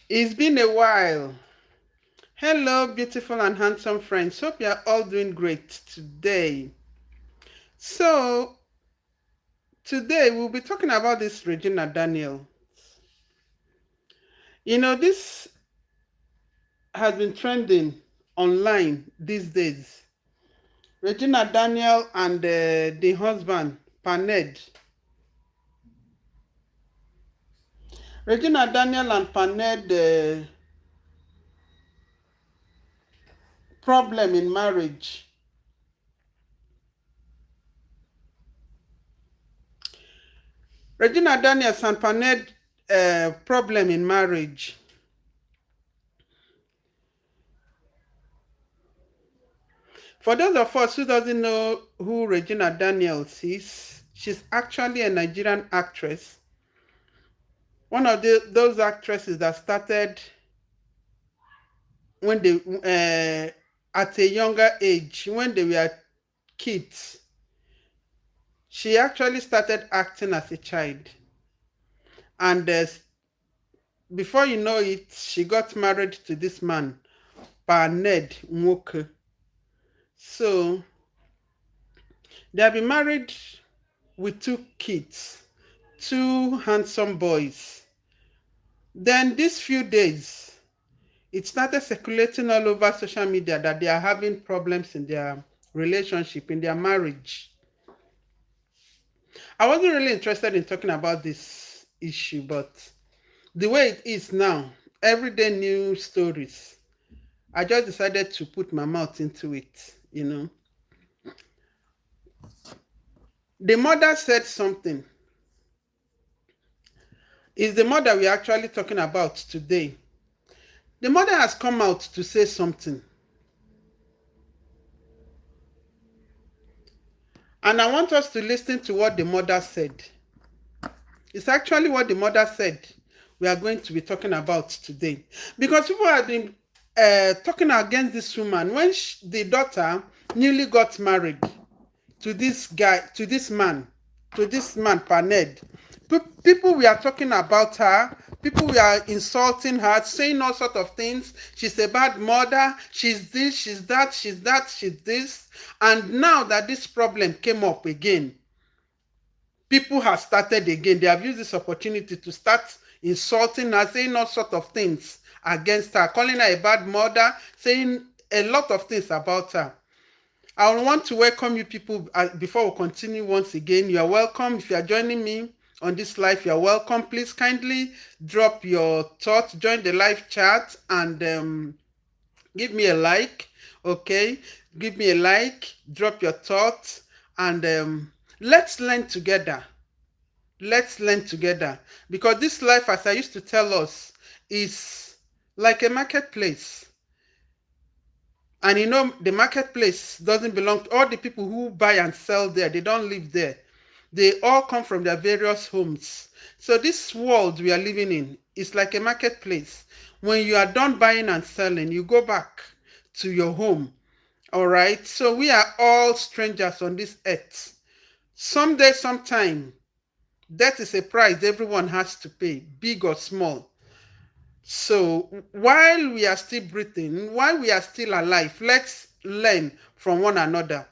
It's been a while. Hello, beautiful and handsome friends. Hope you're all doing great today. So, today we'll be talking about this Regina Daniel. This has been trending online these days. Regina Daniel and the husband, Paned. Regina Daniel and Paned problem in marriage. Regina Daniels and Paned problem in marriage. For those of us who doesn't know who Regina Daniels is, she's actually a Nigerian actress. One of those actresses that started when they at a younger age, when they were kids. She actually started acting as a child, and before you know it, she got married to this man, Pa Ned Nwoke. So they have been married with two kids, two handsome boys. Then these few days, it started circulating all over social media that they are having problems in their relationship, in their marriage. I wasn't really interested in talking about this issue, but the way it is now, everyday news stories, I just decided to put my mouth into it. The mother said something. Is the mother we're actually talking about today. The mother has come out to say something. And I want us to listen to what the mother said. It's actually what the mother said we are going to be talking about today. Because people have been talking against this woman when the daughter newly got married to this guy, to this man, Paned. People we are talking about her, people we are insulting her, saying all sort of things. She's a bad mother, she's this, she's that, she's that, she's this. And now that this problem came up again, people have started again. They have used this opportunity to start insulting her, saying all sort of things against her, calling her a bad mother, saying a lot of things about her. I want to welcome you people before we continue once again. You are welcome. If you are joining me on this live, you are welcome. Please kindly drop your thoughts, join the live chat, and give me a like. Okay, give me a like, drop your thoughts, and let's learn together. Let's learn together, because this life, as I used to tell us, is like a marketplace. And the marketplace doesn't belong to all the people who buy and sell there. They don't live there. They all come from their various homes. So this world we are living in is like a marketplace. When you are done buying and selling, you go back to your home. All right. So we are all strangers on this earth. Someday, sometime, that is a price everyone has to pay, big or small. So while we are still breathing, while we are still alive, let's learn from one another.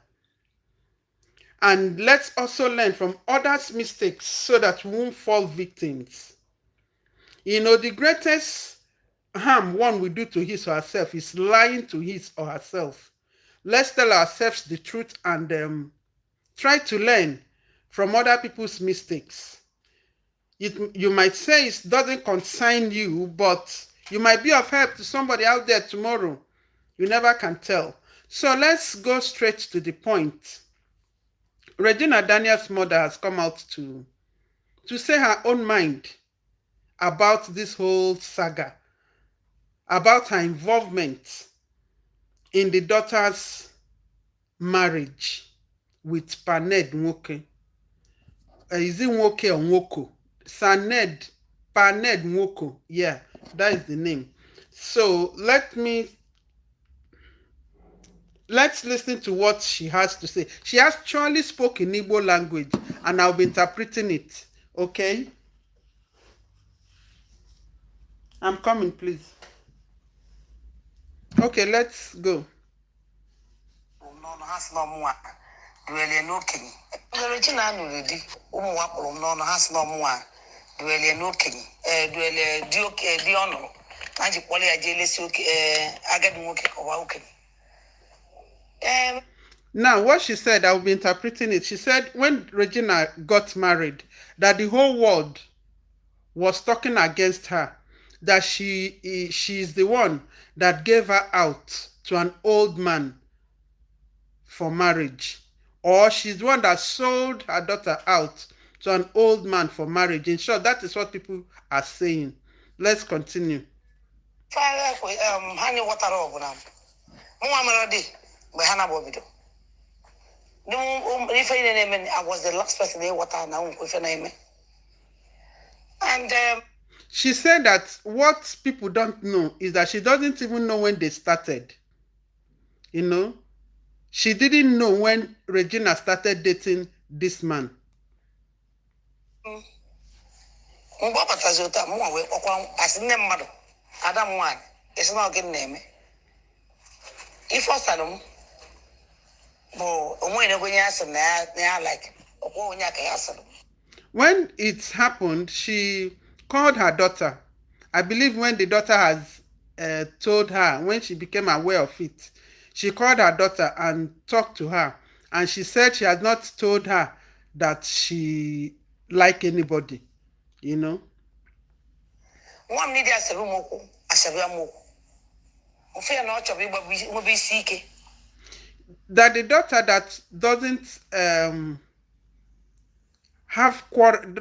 And let's also learn from others' mistakes so that we won't fall victims. The greatest harm one will do to his or herself is lying to his or herself. Let's tell ourselves the truth and try to learn from other people's mistakes. You might say it doesn't concern you, but you might be of help to somebody out there tomorrow. You never can tell. So let's go straight to the point. Regina Daniel's mother has come out to say her own mind about this whole saga, about her involvement in the daughter's marriage with Paned Nwoke. Is it Nwoke or Nwoko? Paned Nwoko. Yeah, that is the name. So let's listen to what she has to say. She actually spoke in Igbo language, and I'll be interpreting it. Okay? I'm coming, please. Okay, let's go. No, no, has no more. Duele no king. The Regina no ready. Wapol no has no more. Duele no king. Duele Duke Diono. Nanji Poly Ajelis Agamuki or Wauking. Now, what she said, I'll be interpreting it. She said when Regina got married, that the whole world was talking against her, that she's the one that gave her out to an old man for marriage, or she's the one that sold her daughter out to an old man for marriage. In short, that is what people are saying. Let's continue. Honey water over now. Muamadi, by Hannah Bobido. No, if I was the last person they water now with a name. And she said that what people don't know is that she doesn't even know when they started. You know, she didn't know when Regina started dating this man. Adam one, it's not getting name. If I said them, when it happened, she called her daughter. I believe when the daughter has told her, when she became aware of it, she called her daughter and talked to her. And she said she has not told her that she like anybody, you know. One need a serum, a serum. Fear not to be seeking. That the daughter that doesn't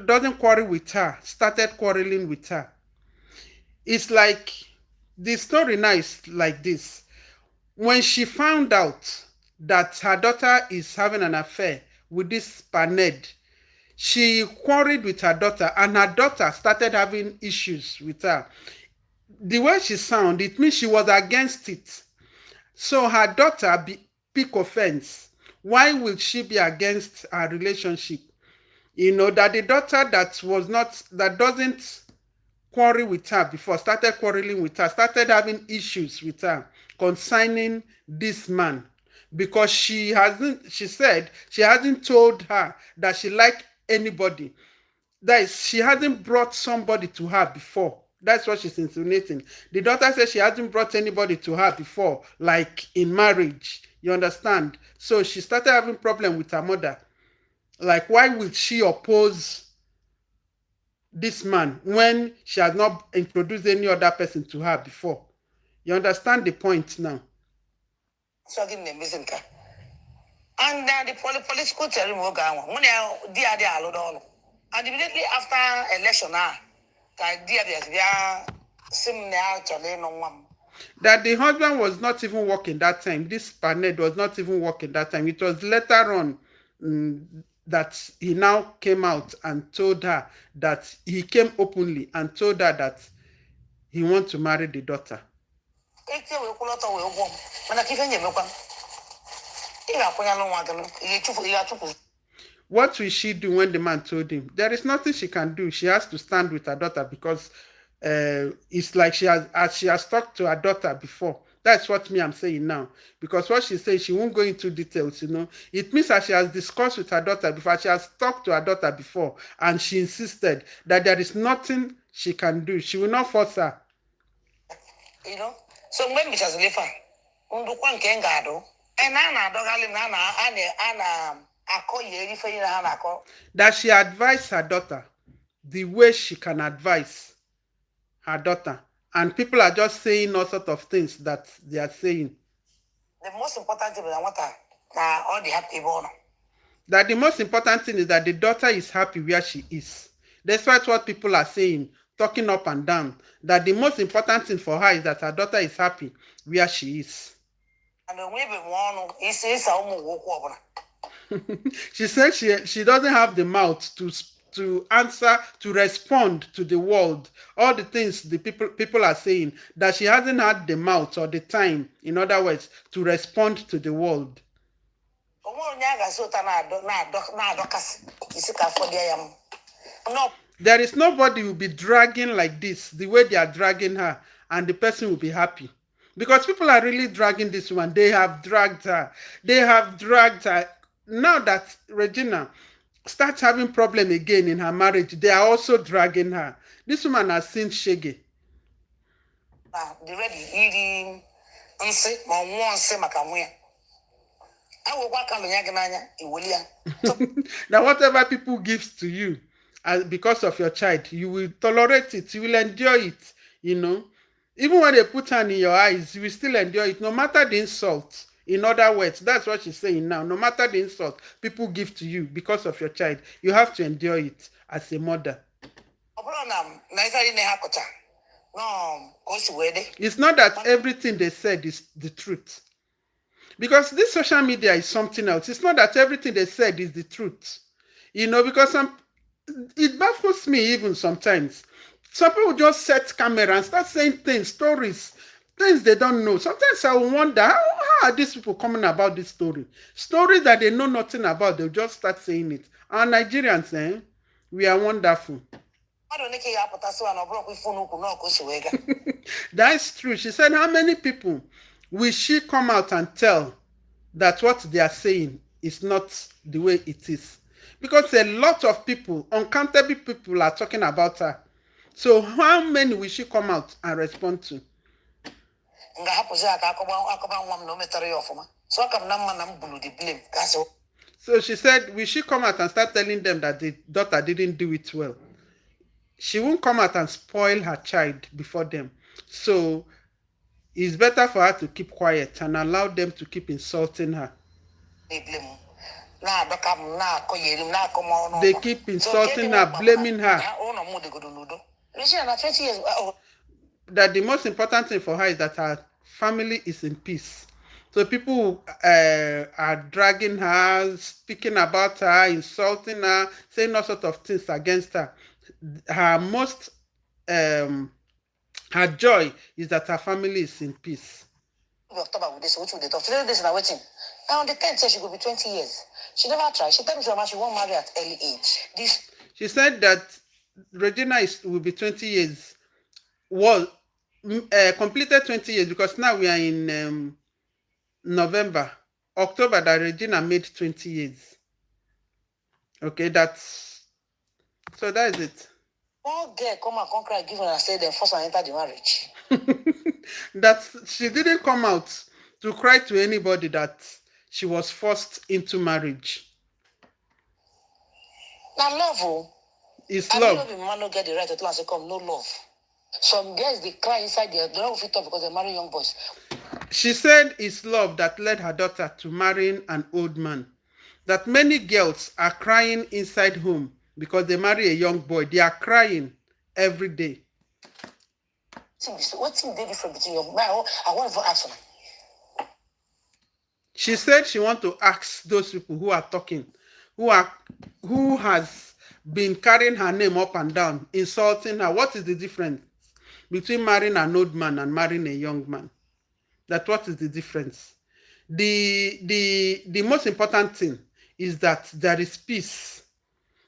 doesn't quarrel with her started quarreling with her. It's like the story now is like this. When she found out that her daughter is having an affair with this Paned, she quarreled with her daughter, and her daughter started having issues with her. The way she sounded, it means she was against it. So her daughter pick offense. Why will she be against her relationship? You know, that the daughter that doesn't quarrel with her before started quarreling with her, started having issues with her concerning this man, because she said she hasn't told her that she liked anybody. That is, she hasn't brought somebody to her before. That's what she's insinuating. The daughter says she hasn't brought anybody to her before, like in marriage. You understand? So she started having problem with her mother. Like, why would she oppose this man when she has not introduced any other person to her before? You understand the point now? So getting the missing car. And the political ceremony when they are alone. And immediately after election, that the husband was not even working that time. This Paned was not even working that time. It was later on that he now came out and told her that he came openly and told her that he wants to marry the daughter. What will she do when the man told him? There is nothing she can do. She has to stand with her daughter, because it's like she has talked to her daughter before. That's what I'm saying now. Because what she says, she won't go into details, you know. It means that she has discussed with her daughter before. She has talked to her daughter before, and she insisted that there is nothing she can do. She will not force her. You know? So when Mrs. Lefa, Undukwan Kengado, and Anna Dogalim Anna that she advised her daughter the way she can advise her daughter, and people are just saying all sorts of things that they are saying. The most important thing is all the happy born. That the most important thing is that the daughter is happy where she is. Despite what people are saying, talking up and down, that the most important thing for her is that her daughter is happy where she is. And the she said she doesn't have the mouth to answer, to respond to the world, all the things the people are saying, that she hasn't had the mouth or the time, in other words, to respond to the world. There is nobody who will be dragging like this, the way they are dragging her, and the person will be happy. Because people are really dragging this one. They have dragged her. They have dragged her. Now that Regina starts having problem again in her marriage, they are also dragging her. This woman has seen Shege. The ready eating nse ma nwa nse maka nwa ya. Awokwa kan nya gnanya iwolia. That whatever people gives to you because of your child, you will tolerate it, you will endure it, you know. Even when they put hand in your eyes, you will still endure it, no matter the insult. In other words, that's what she's saying now. No matter the insult people give to you because of your child, you have to endure it as a mother. It's not that everything they said is the truth. Because this social media is something else. It's not that everything they said is the truth. You know, because it baffles me even sometimes. Some people just set camera and start saying things, stories, things they don't know. Sometimes I wonder, how are these people coming about this story? Stories that they know nothing about, they'll just start saying it. Our Nigerians, we are wonderful. That's true. She said, how many people will she come out and tell that what they are saying is not the way it is? Because a lot of people, uncountable people, are talking about her. So how many will she come out and respond to? So she said, will she come out and start telling them that the daughter didn't do it well? She won't come out and spoil her child before them. So it's better for her to keep quiet and allow them to keep insulting her. They keep insulting her, blaming her. That the most important thing for her is that her family is in peace. So people are dragging her, speaking about her, insulting her, saying all sorts of things against her. Her most her joy is that her family is in peace. October with this, which will talk. Today, this is now waiting. Now on the 10th, says she could be 20 years. She never tried. She told me she won't marry at early age. She said that Regina will be 20 years. Well, completed 20 years because now we are in November. October that Regina made 20 years. Okay, that is it. One girl come and conquer, give her and say they force and enter the marriage. That she didn't come out to cry to anybody that she was forced into marriage. Now love, it's love. I man no get the right to tell us come no love. Some girls they cry inside there, they don't fit up because they marry young boys. She said it's love that led her daughter to marrying an old man. That many girls are crying inside home because they marry a young boy. They are crying every day. What's the difference between your man? I want to ask her. She said she wants to ask those people who are talking, who has been carrying her name up and down, insulting her. What is the difference between marrying an old man and marrying a young man? That what is the difference? The most important thing is that there is peace.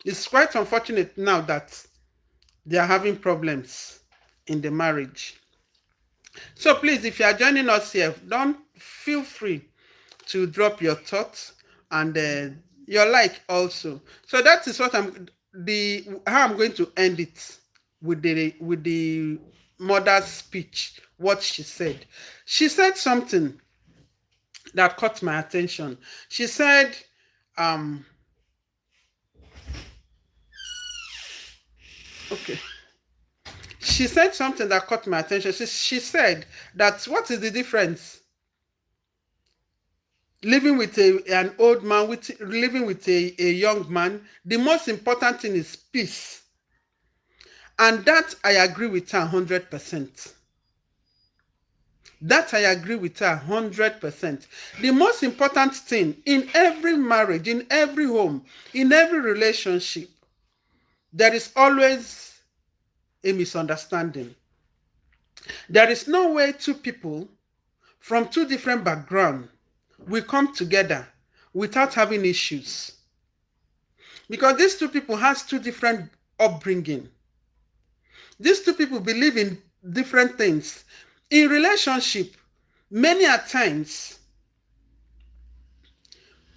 It's quite unfortunate now that they are having problems in the marriage. So please, if you are joining us here, don't feel free to drop your thoughts and your like also. So that is what how I'm going to end it with the mother's speech, what she said. She said something that caught my attention. She said, okay. She said something that caught my attention. She said that what is the difference? Living with an old man, living with a young man, the most important thing is peace. And that I agree with her 100%. That I agree with her 100%. The most important thing in every marriage, in every home, in every relationship, there is always a misunderstanding. There is no way two people from two different backgrounds will come together without having issues. Because these two people has two different upbringing. These two people believe in different things. In relationship, many a times,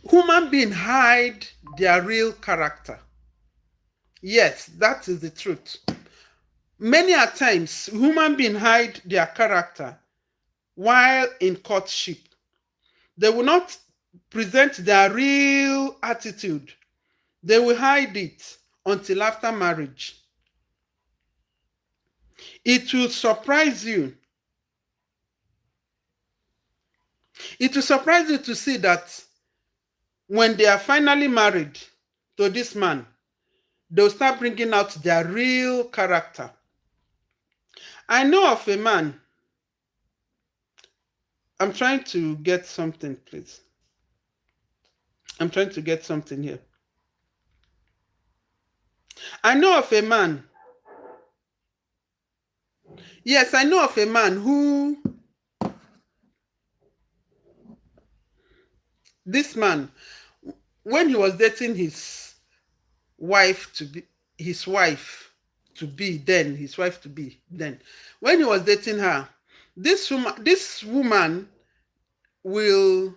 human beings hide their real character. Yes, that is the truth. Many a times, human beings hide their character while in courtship. They will not present their real attitude. They will hide it until after marriage. It will surprise you. It will surprise you to see that when they are finally married to this man, they'll start bringing out their real character. I know of a man. I'm trying to get something, please. I'm trying to get something here. I know of a man. Yes, I know of a man who, this man, when he was dating his wife to be, his wife to be then, his wife to be then, when he was dating her, this woman will,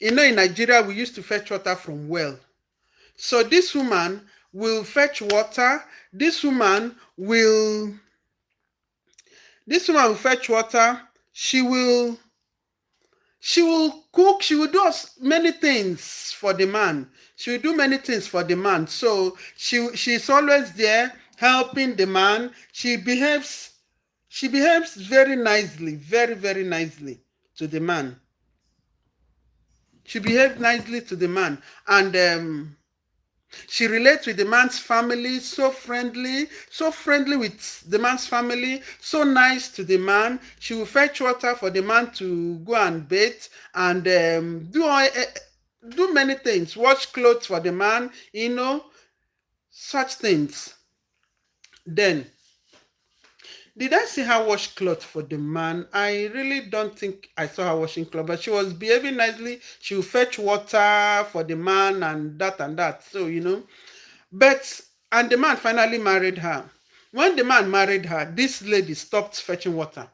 in Nigeria, we used to fetch water from well. So this woman will fetch water. This woman will fetch water. She will cook. She will do many things for the man. She will do many things for the man. So she's always there helping the man. She behaves very nicely, very, very nicely to the man. She behaved nicely to the man. And she relates with the man's family, so friendly with the man's family, so nice to the man. She will fetch water for the man to go and bathe and do many things, wash clothes for the man, such things. Then, did I see her wash clothes for the man? I really don't think I saw her washing clothes, but she was behaving nicely. She will fetch water for the man and that. So, and the man finally married her. When the man married her, this lady stopped fetching water.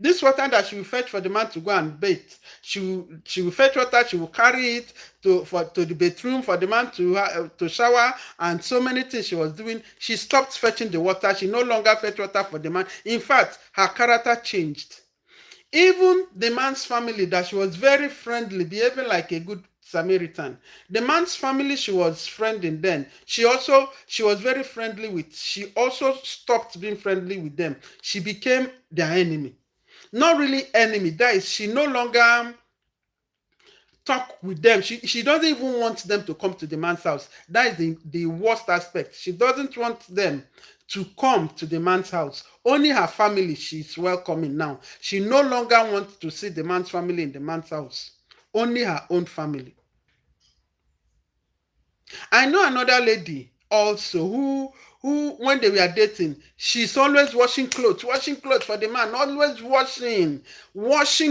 This water that she will fetch for the man to go and bathe, she will fetch water, she will carry it to the bedroom for the man to shower, and so many things she was doing. She stopped fetching the water. She no longer fetched water for the man. In fact, her character changed. Even the man's family, that she was very friendly, behaving like a good Samaritan. The man's family she was friending then, she was very friendly with. She also stopped being friendly with them. She became their enemy. Not really enemy. That is, she no longer talk with them. She doesn't even want them to come to the man's house. That is the worst aspect. She doesn't want them to come to the man's house. Only her family she's welcoming now. She no longer wants to see the man's family in the man's house. Only her own family. I know another lady also who when they were dating, she's always washing clothes for the man, always washing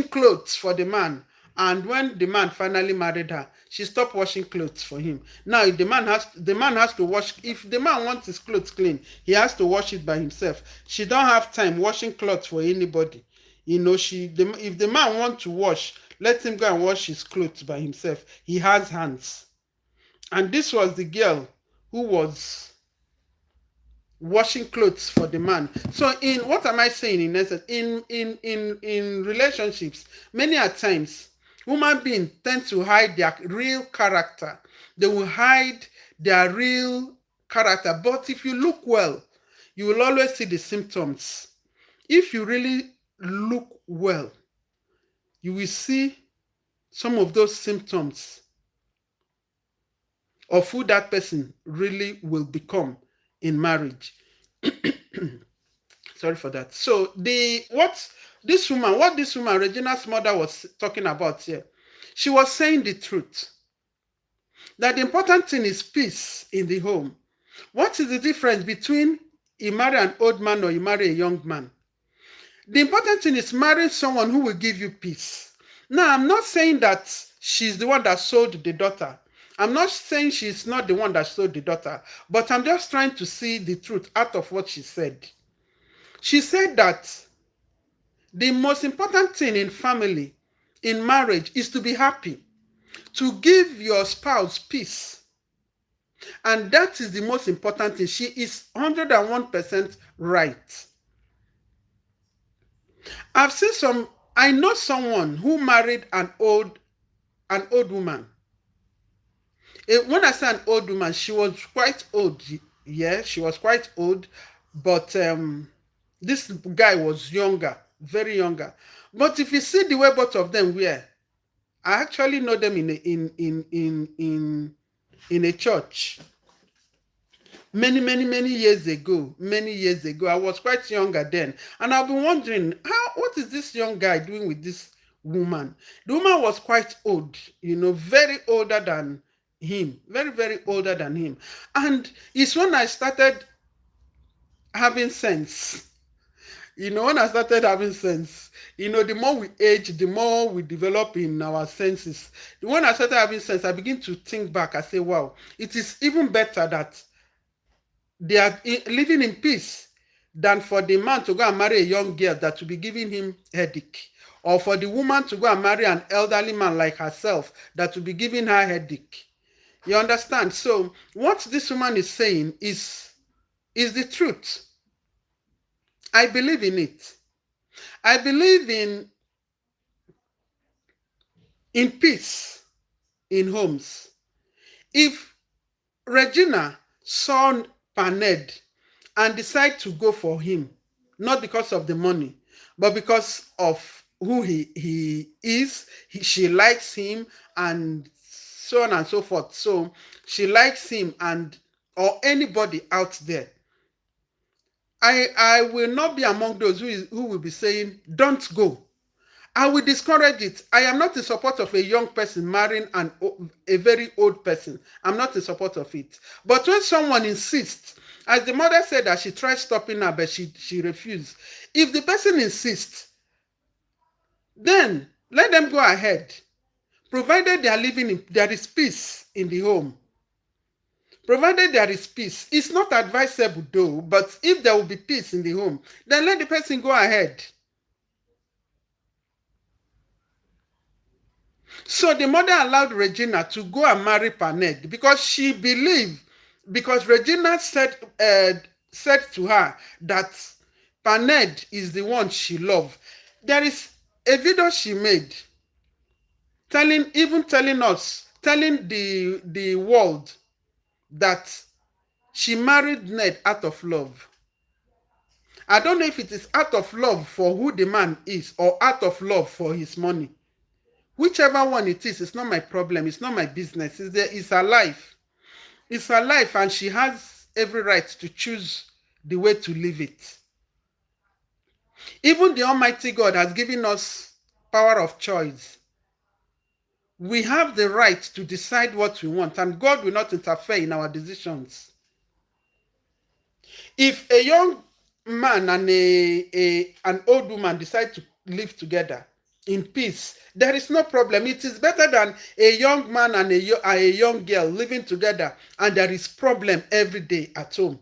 clothes for the man. And when the man finally married her, she stopped washing clothes for him. Now the man has to wash. If the man wants his clothes clean, he has to wash it by himself. She don't have time washing clothes for anybody. If the man wants to wash, let him go and wash his clothes by himself. He has hands. And this was the girl who was washing clothes for the man. So what am I saying in essence? In relationships, many a times, human beings tend to hide their real character. They will hide their real character. But if you look well, you will always see the symptoms. If you really look well, you will see some of those symptoms of who that person really will become in marriage. Sorry for that. So what this woman, Regina's mother, was talking about here, she was saying the truth. That the important thing is peace in the home. What is the difference between you marry an old man or you marry a young man? The important thing is marry someone who will give you peace. Now, I'm not saying that she's the one that sold the daughter. I'm not saying she's not the one that stole the daughter, but I'm just trying to see the truth out of what she said. She said that the most important thing in family, in marriage, is to be happy, to give your spouse peace. And that is the most important thing. She is 101% right. I know someone who married an old woman. When I say an old woman, she was quite old. Yeah, she was quite old, but this guy was younger, very younger. But if you see the way both of them were, I actually know them in a church many years ago. Many years ago, I was quite younger then, and I've been wondering what is this young guy doing with this woman? The woman was quite old, very older than him, very older than him. And it's when I started having sense. When I started having sense, the more we age, the more we develop in our senses. When I started having sense, I begin to think back. I say, wow, it is even better that they are living in peace than for the man to go and marry a young girl that will be giving him headache, or for the woman to go and marry an elderly man like herself that will be giving her headache. You understand? So what this woman is saying is the truth. I believe in it. I believe in peace in homes. If Regina saw Paned and decide to go for him, not because of the money, but because of who he is, she likes him, and so on and so forth. So she likes him, or anybody out there. I will not be among those who will be saying, don't go. I will discourage it. I am not in support of a young person marrying a very old person. I'm not in support of it. But when someone insists, as the mother said that she tried stopping her, but she refused. If the person insists, then let them go ahead. Provided they are there is peace in the home. Provided there is peace. It's not advisable though, but if there will be peace in the home, then let the person go ahead. So the mother allowed Regina to go and marry Paned because she believed, because Regina said to her that Paned is the one she loved. There is a video she made telling the world that she married Ned out of love. I don't know if it is out of love for who the man is or out of love for his money. Whichever one it is, it's not my problem. It's not my business. It's her life. It's her life, and she has every right to choose the way to live it. Even the Almighty God has given us power of choice. We have the right to decide what we want, and God will not interfere in our decisions. If a young man and an old woman decide to live together in peace, there is no problem. It is better than a young man and a young girl living together and there is problem every day at home.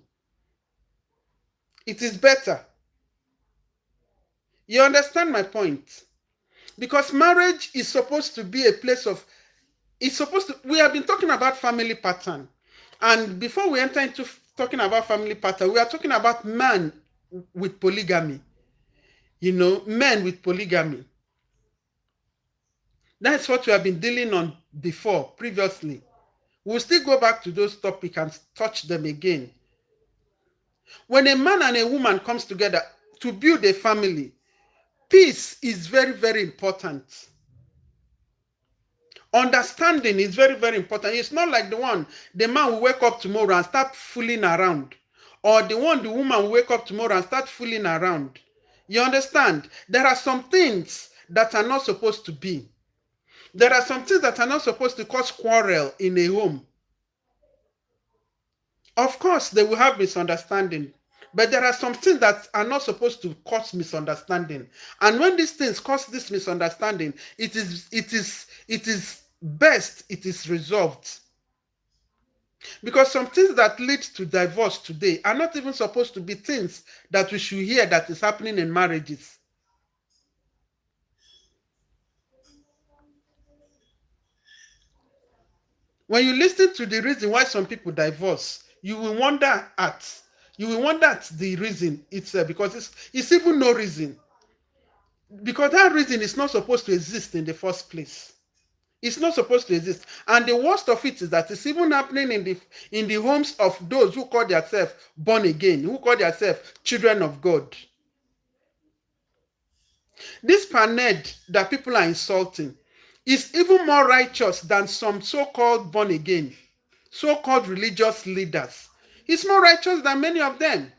It is better. You understand my point? Because marriage is supposed to be a place of, we have been talking about family pattern. And before we enter into talking about family pattern, we are talking about men with polygamy. Men with polygamy. That's what we have been dealing on previously. We'll still go back to those topics and touch them again. When a man and a woman comes together to build a family, peace is very important. Understanding is very important. It's not like the man will wake up tomorrow and start fooling around, or the woman will wake up tomorrow and start fooling around. You understand? There are some things that are not supposed to be. There are some things that are not supposed to cause quarrel in a home. Of course, they will have misunderstanding, but there are some things that are not supposed to cause misunderstanding. And when these things cause this misunderstanding, it is best it is resolved. Because some things that lead to divorce today are not even supposed to be things that we should hear that is happening in marriages. When you listen to the reason why some people divorce, you will wonder at the reason itself, because it's even no reason. Because that reason is not supposed to exist in the first place. It's not supposed to exist. And the worst of it is that it's even happening in the homes of those who call themselves born again, who call themselves children of God. This paned that people are insulting is even more righteous than some so-called born again, so-called religious leaders. He's more righteous than many of them,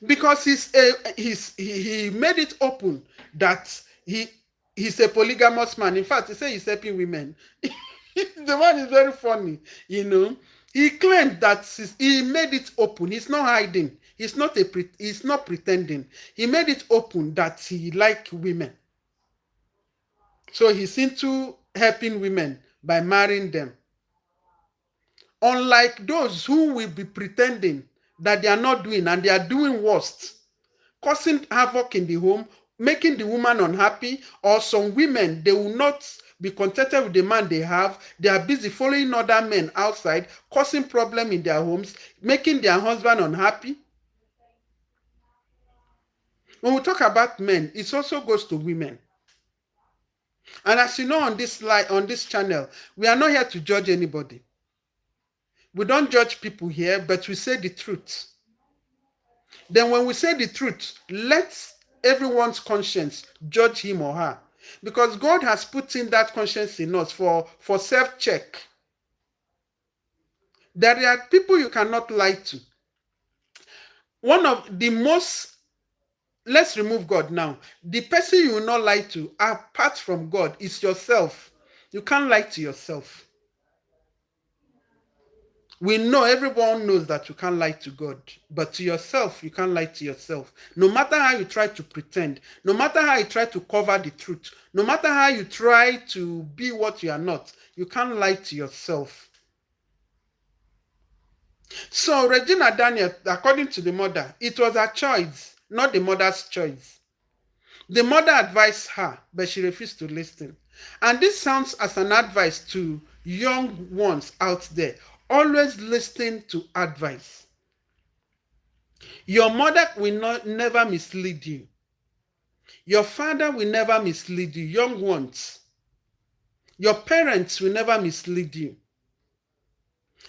because he made it open that he's a polygamous man. In fact, he said he's helping women. The man is very funny, you know. He claimed that he made it open. He's not hiding. He's not pretending. He made it open that he likes women. So he's into helping women by marrying them. Unlike those who will be pretending that they are not doing, and they are doing worst, causing havoc in the home, making the woman unhappy, or some women, they will not be contented with the man they have. They are busy following other men outside, causing problem in their homes, making their husband unhappy. When we talk about men, it also goes to women. And as you know, on this channel, we are not here to judge anybody. We don't judge people here, but we say the truth. Then when we say the truth, let everyone's conscience judge him or her. Because God has put in that conscience in us for self-check. There are people you cannot lie to. One of the most, let's remove God now. The person you will not lie to, apart from God, is yourself. You can't lie to yourself. We know, everyone knows that you can't lie to God, but to yourself, you can't lie to yourself. No matter how you try to pretend, no matter how you try to cover the truth, no matter how you try to be what you are not, you can't lie to yourself. So Regina Daniel, according to the mother, it was her choice, not the mother's choice. The mother advised her, but she refused to listen. And this sounds as an advice to young ones out there. Always listen to advice. Your mother will never mislead you. Your father will never mislead you, young ones. Your parents will never mislead you.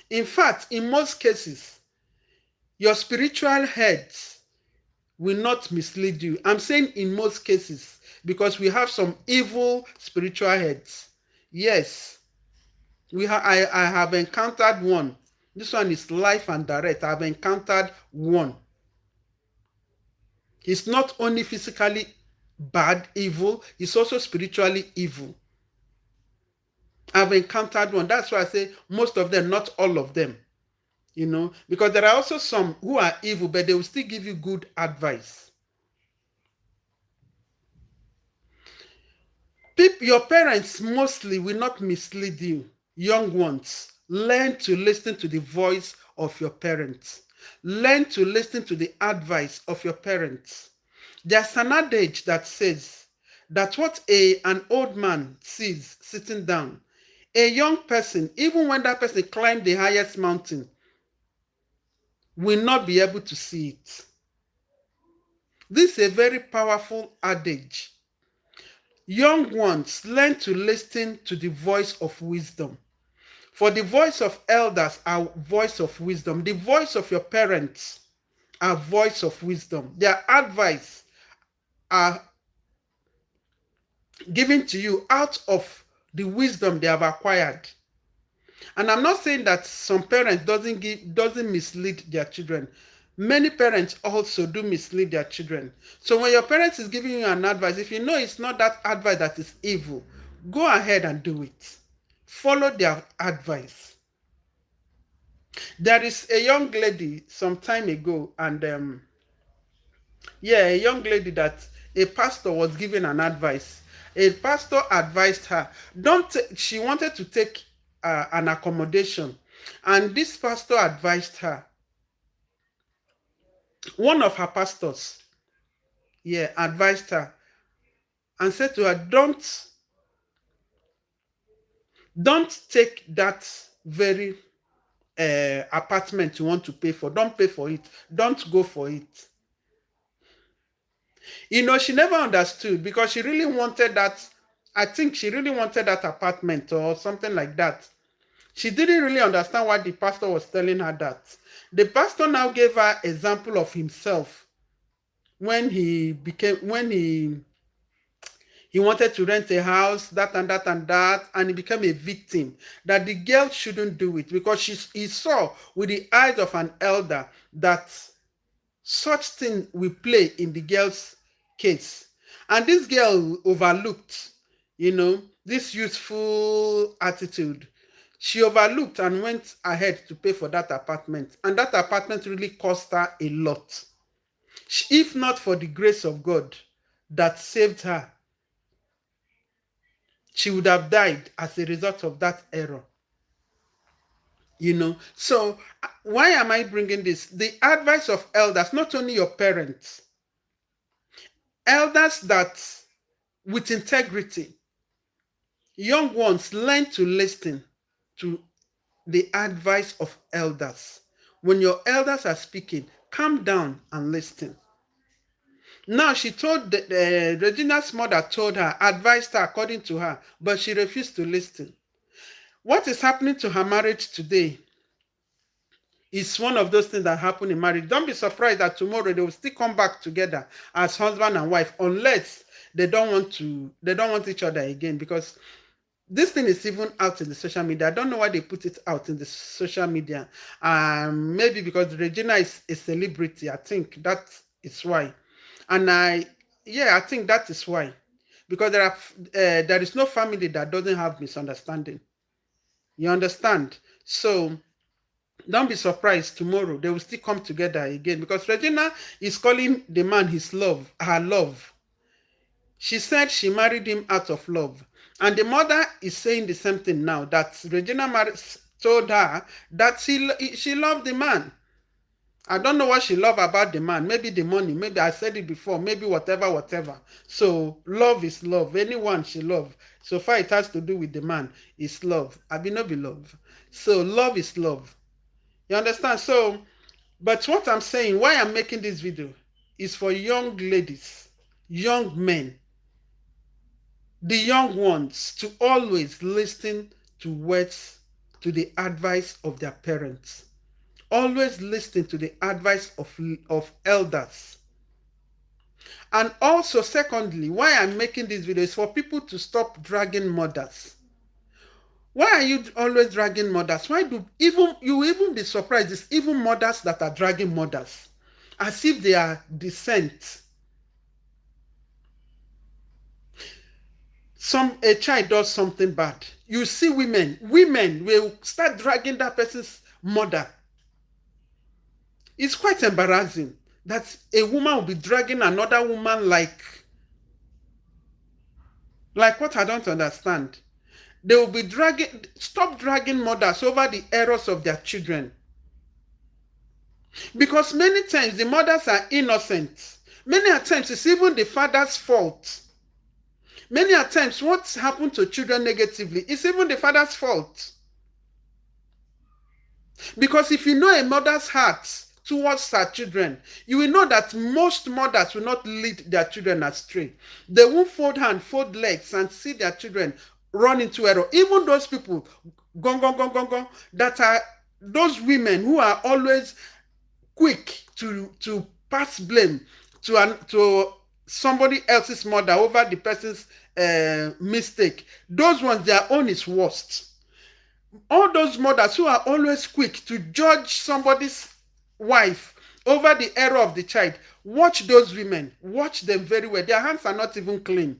In fact, in most cases, your spiritual heads will not mislead you. I'm saying in most cases, because we have some evil spiritual heads. Yes. I have encountered one. This one is life and direct. I've encountered one. He's not only physically bad, evil, he's also spiritually evil. I've encountered one. That's why I say most of them, not all of them. You know, because there are also some who are evil, but they will still give you good advice. Your parents mostly will not mislead you. Young ones, learn to listen to the voice of your parents. Learn to listen to the advice of your parents. There's an adage that says that what an old man sees sitting down, a young person, even when that person climbed the highest mountain, will not be able to see it. This is a very powerful adage. Young ones, learn to listen to the voice of wisdom. For the voice of elders are voice of wisdom. The voice of your parents are voice of wisdom. Their advice are given to you out of the wisdom they have acquired. And I'm not saying that some parents doesn't mislead their children. Many parents also do mislead their children. So when your parents is giving you an advice, if you know it's not that advice that is evil, go ahead and do it. Follow their advice. There is a young lady some time ago, and a young lady that a pastor was giving an advice. A pastor advised her, she wanted to take an accommodation, And this pastor advised her, one of her pastors, yeah, advised her and said to her, don't take that very apartment you want to pay for. Don't pay for it. Don't go for it. She never understood because she really wanted that. I think she really wanted that apartment or something like that. She didn't really understand why the pastor was telling her that. The pastor now gave her example of himself when he wanted to rent a house, that and that and that, and he became a victim. That the girl shouldn't do it because he saw with the eyes of an elder that such thing will play in the girl's case. And this girl overlooked, this youthful attitude. She overlooked and went ahead to pay for that apartment. And that apartment really cost her a lot. If not for the grace of God that saved her, she would have died as a result of that error. So why am I bringing this? The advice of elders, not only your parents, elders that with integrity, young ones learn to listen to the advice of elders. When your elders are speaking, calm down and listen. Now she told Regina's mother told her, advised her according to her, but she refused to listen. What is happening to her marriage today is one of those things that happen in marriage. Don't be surprised that tomorrow they will still come back together as husband and wife, unless they don't want each other again, because this thing is even out in the social media. I don't know why they put it out in the social media. Maybe because Regina is a celebrity. I think that is why. And I think that is why. Because there is no family that doesn't have misunderstanding. You understand? So don't be surprised tomorrow they will still come together again, because Regina is calling the man her love. She said she married him out of love. And the mother is saying the same thing now, that Regina told her that she loved the man. I don't know what she loved about the man. Maybe the money. Maybe I said it before. Maybe whatever. So love is love. Anyone she love. So far it has to do with the man. It's love. I be no be love. So love is love. You understand? So, but what I'm saying, why I'm making this video, is for young ladies, young men, the young ones, to always listen to words, to the advice of their parents. Always listen to the advice of elders. And also, secondly, why I'm making this video is for people to stop dragging mothers. Why are you always dragging mothers? Why do you even be surprised? It's even mothers that are dragging mothers, as if they are descent. A child does something bad. You see women will start dragging that person's mother. It's quite embarrassing that a woman will be dragging another woman like what? I don't understand. They will be stop dragging mothers over the errors of their children. Because many times the mothers are innocent. Many times it's even the father's fault. Many times what's happened to children negatively is even the father's fault. Because if you know a mother's heart towards her children, you will know that most mothers will not lead their children astray. They won't fold hands, fold legs, and see their children run into error. Even those people, that are those women who are always quick to pass blame to somebody else's mother over the person's mistake. Those ones, their own is worst. All those mothers who are always quick to judge somebody's wife over the error of the child, watch those women. Watch them very well. Their hands are not even clean.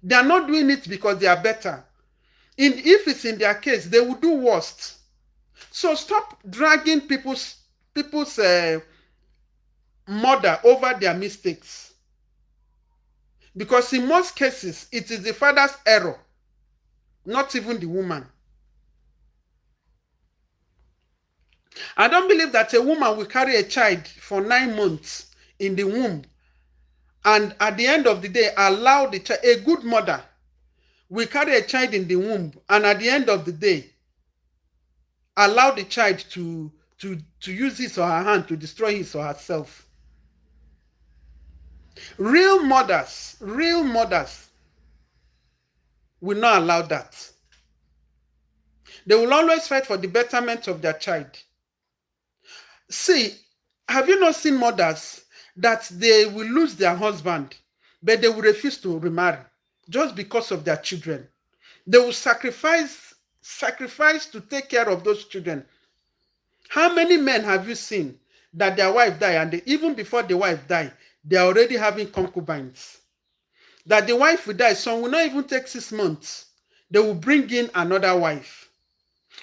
They are not doing it because they are better. If it's in their case, they will do worst. So stop dragging people's mother over their mistakes. Because in most cases, it is the father's error, not even the woman. I don't believe that a woman will carry a child for 9 months in the womb and at the end of the day allow the child. A good mother will carry a child in the womb and at the end of the day allow the child to use his or her hand to destroy his or herself. Real mothers will not allow that. They will always fight for the betterment of their child. See, have you not seen mothers that they will lose their husband, but they will refuse to remarry just because of their children? They will sacrifice to take care of those children. How many men have you seen that their wife die and even before the wife die, they are already having concubines? That the wife will die, some will not even take 6 months. They will bring in another wife.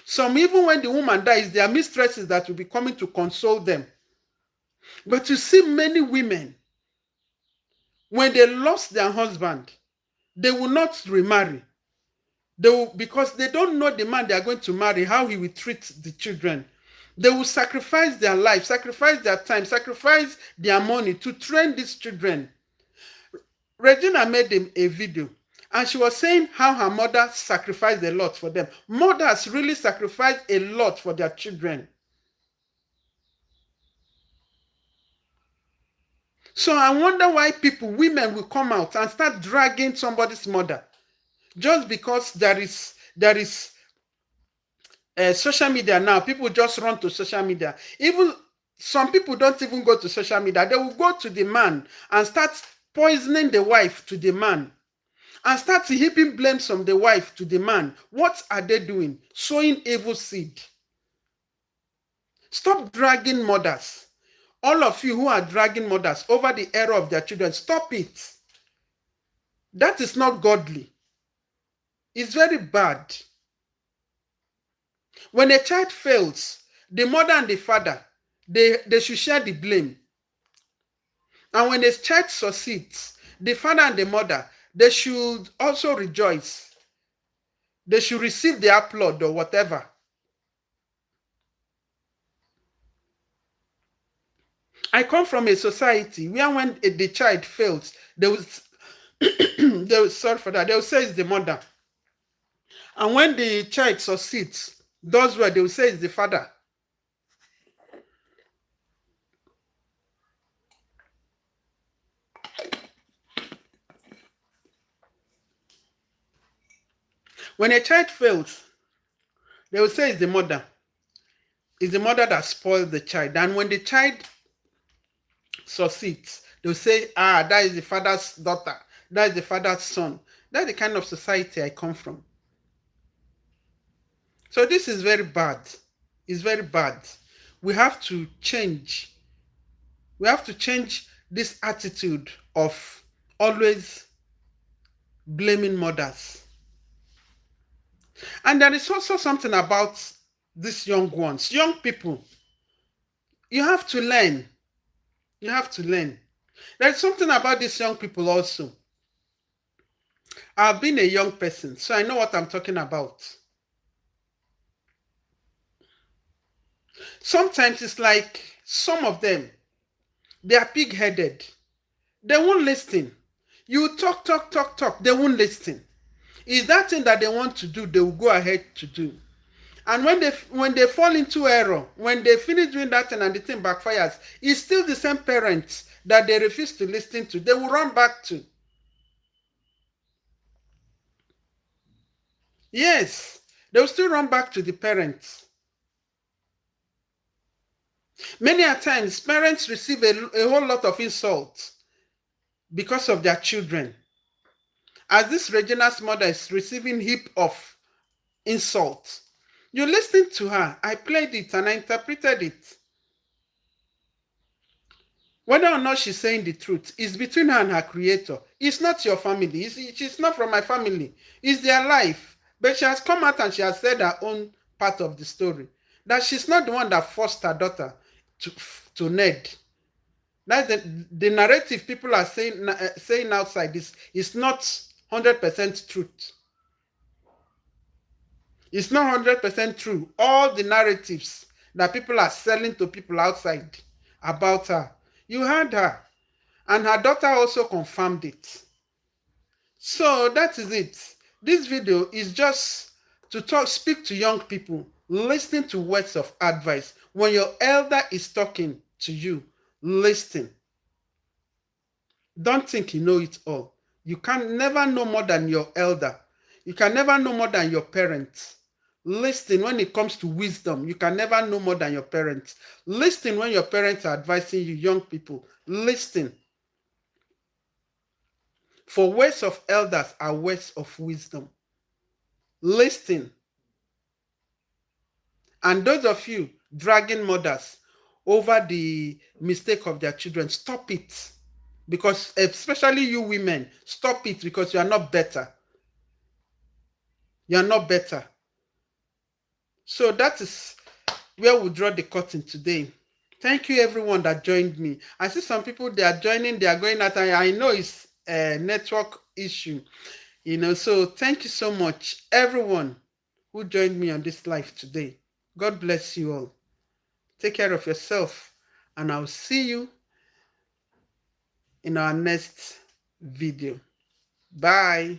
Some, even when the woman dies, their mistresses that will be coming to console them. But you see many women, when they lost their husband, they will not remarry. Because they don't know the man they are going to marry, how he will treat the children. They will sacrifice their life, sacrifice their time, sacrifice their money to train these children. Regina made a video and she was saying how her mother sacrificed a lot for them. Mothers really sacrifice a lot for their children. So I wonder why women will come out and start dragging somebody's mother just because there is social media now. People just run to social media. Even some people don't even go to social media. They will go to the man and start poisoning the wife to the man and start heaping blames from the wife to the man. What are they doing? Sowing evil seed. Stop dragging mothers. All of you who are dragging mothers over the error of their children, stop it. That is not godly. It's very bad. When a child fails, the mother and the father, they should share the blame. And when a child succeeds, the father and the mother, they should also rejoice. They should receive the applaud or whatever. I come from a society where when the child fails, they will sorry for that. They will say it's the mother. And when the child succeeds, does well, they will say it's the father. When a child fails, they will say it's the mother. It's the mother that spoiled the child. And when the child succeeds, they'll say, that is the father's daughter. That is the father's son. That's the kind of society I come from. So this is very bad. It's very bad. We have to change. We have to change this attitude of always blaming mothers. And there is also something about these young ones, young people. You have to learn. You have to learn. There's something about these young people also. I've been a young person, so I know what I'm talking about. Sometimes it's like some of them, they are pig-headed. They won't listen. You talk, they won't listen. Is that thing that they want to do, they will go ahead to do. And when they fall into error, when they finish doing that thing and the thing backfires, it's still the same parents that they refuse to listen to. They will run back to. Yes, they will still run back to the parents. Many a times, parents receive a whole lot of insults because of their children. As this Regina's mother is receiving heap of insults, you listen to her. I played it and I interpreted it. Whether or not she's saying the truth is between her and her creator. It's not your family. She's not from my family. It's their life. But she has come out and she has said her own part of the story. That she's not the one that forced her daughter to Ned. That's the narrative people are saying outside is not 100% truth. It's not 100% true. All the narratives that people are selling to people outside about her. You heard her. And her daughter also confirmed it. So that is it. This video is just to speak to young people. Listen to words of advice. When your elder is talking to you, listen. Don't think you know it all. You can never know more than your elder. You can never know more than your parents. Listen when it comes to wisdom. You can never know more than your parents. Listen when your parents are advising you, young people. Listen. For words of elders are words of wisdom. Listen. And those of you dragging mothers over the mistake of their children, stop it. Because especially you women, stop it because you are not better. You are not better. So that is where we draw the curtain today. Thank you everyone that joined me. I see some people, they are joining, they are going out. I know it's a network issue, so thank you so much everyone who joined me on this live today. God bless you all. Take care of yourself, and I'll see you in our next video. Bye.